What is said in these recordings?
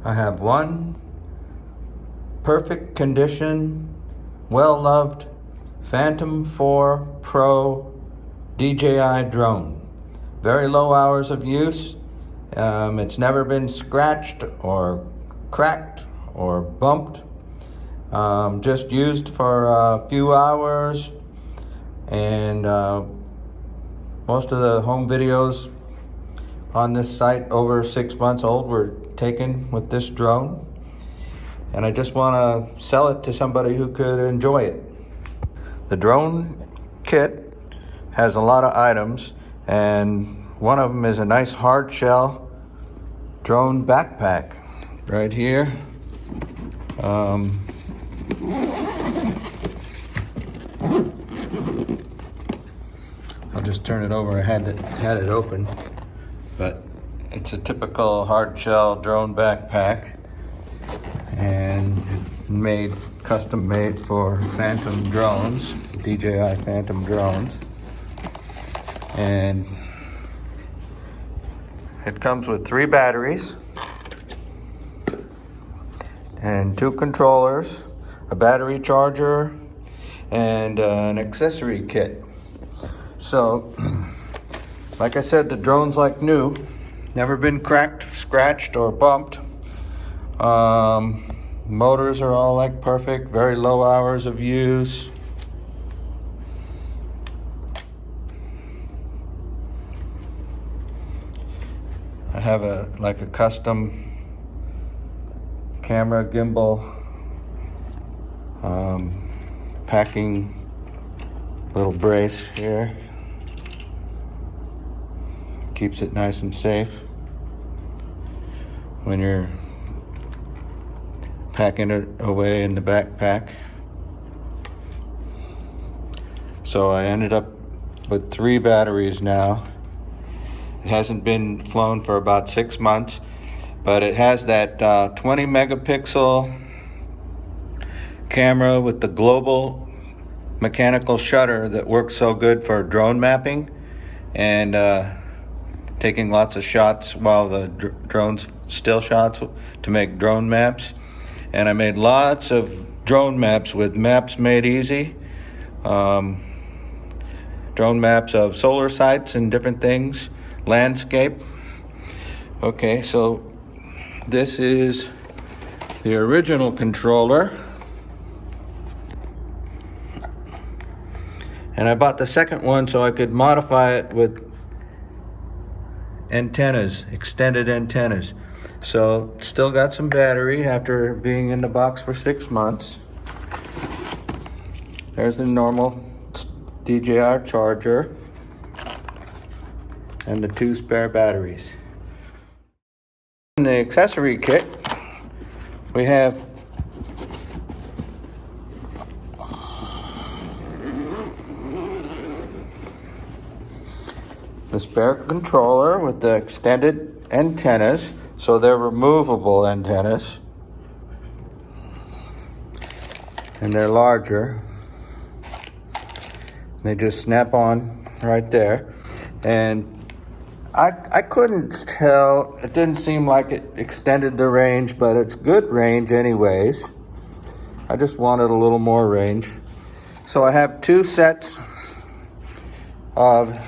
I have one perfect condition, well-loved Phantom 4 Pro DJI drone. Very low hours of use. It's never been scratched or cracked or bumped. Just used for a few hours, and most of the home videos on this site over 6 months old were taken with this drone, and I just want to sell it to somebody who could enjoy it. The drone kit has a lot of items, and one of them is a nice hard shell drone backpack right here. I'll just turn it over. I had it open, but it's a typical hard shell drone backpack, and custom made for Phantom drones, DJI Phantom drones. And it comes with 3 batteries and 2 controllers, a battery charger, and an accessory kit. So, like I said, the drone's like new, never been cracked, scratched, or bumped. Motors are all like perfect, very low hours of use. I have a custom camera gimbal, packing little brace here. Keeps it nice and safe when you're packing it away in the backpack. So I ended up with 3 batteries now. It hasn't been flown for about 6 months, but it has that 20 megapixel camera with the global mechanical shutter that works so good for drone mapping and taking lots of shots while the drone's still shots to make drone maps. And I made lots of drone maps with Maps Made Easy, drone maps of solar sites and different things, landscape. Okay, so this is the original controller, and I bought the second one so I could modify it with antennas, extended antennas. So still got some battery after being in the box for 6 months. There's the normal DJI charger and the 2 spare batteries. In the accessory kit, we have the spare controller with the extended antennas, so they're removable antennas, and they're larger. They just snap on right there, and I couldn't tell, it didn't seem like it extended the range, but it's good range anyways. I just wanted a little more range. So I have 2 sets of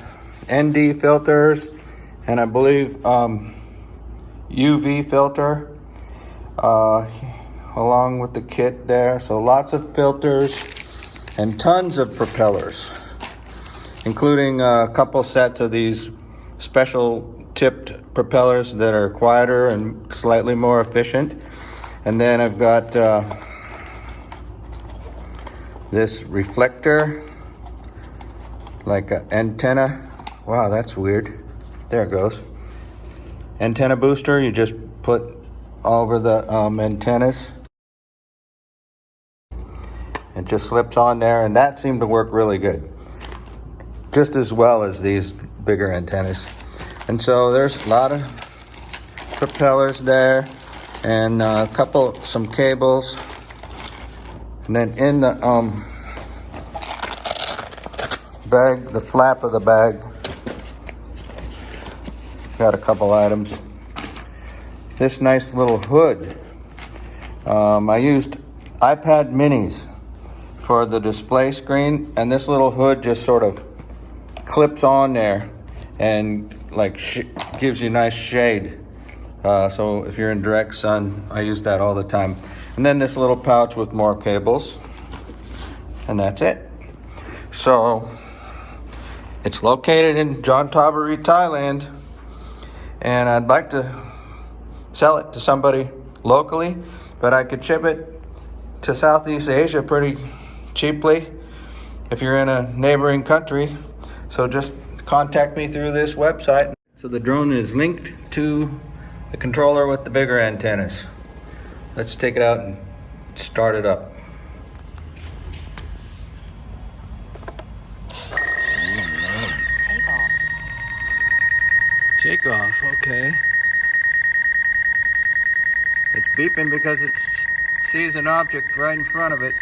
ND filters, and I believe UV filter along with the kit there. So lots of filters and tons of propellers, including a couple sets of these special tipped propellers that are quieter and slightly more efficient. And then I've got this reflector, like an antenna. Wow, that's weird. There it goes. Antenna booster, you just put over the antennas. It just slips on there, and that seemed to work really good, just as well as these bigger antennas. And so there's a lot of propellers there, and some cables. And then in the bag, the flap of the bag, got a couple items. this nice little hood. I used iPad minis for the display screen, and this little hood just sort of clips on there and like gives you nice shade. So if you're in direct sun, I use that all the time. And then this little pouch with more cables, and that's it. So it's located in Jantaburi, Thailand, and I'd like to sell it to somebody locally, but I could ship it to Southeast Asia pretty cheaply if you're in a neighboring country. So just contact me through this website. So the drone is linked to the controller with the bigger antennas. Let's take it out and start it up. Take off, okay. It's beeping because it sees an object right in front of it.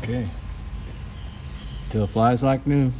Okay. Still flies like new.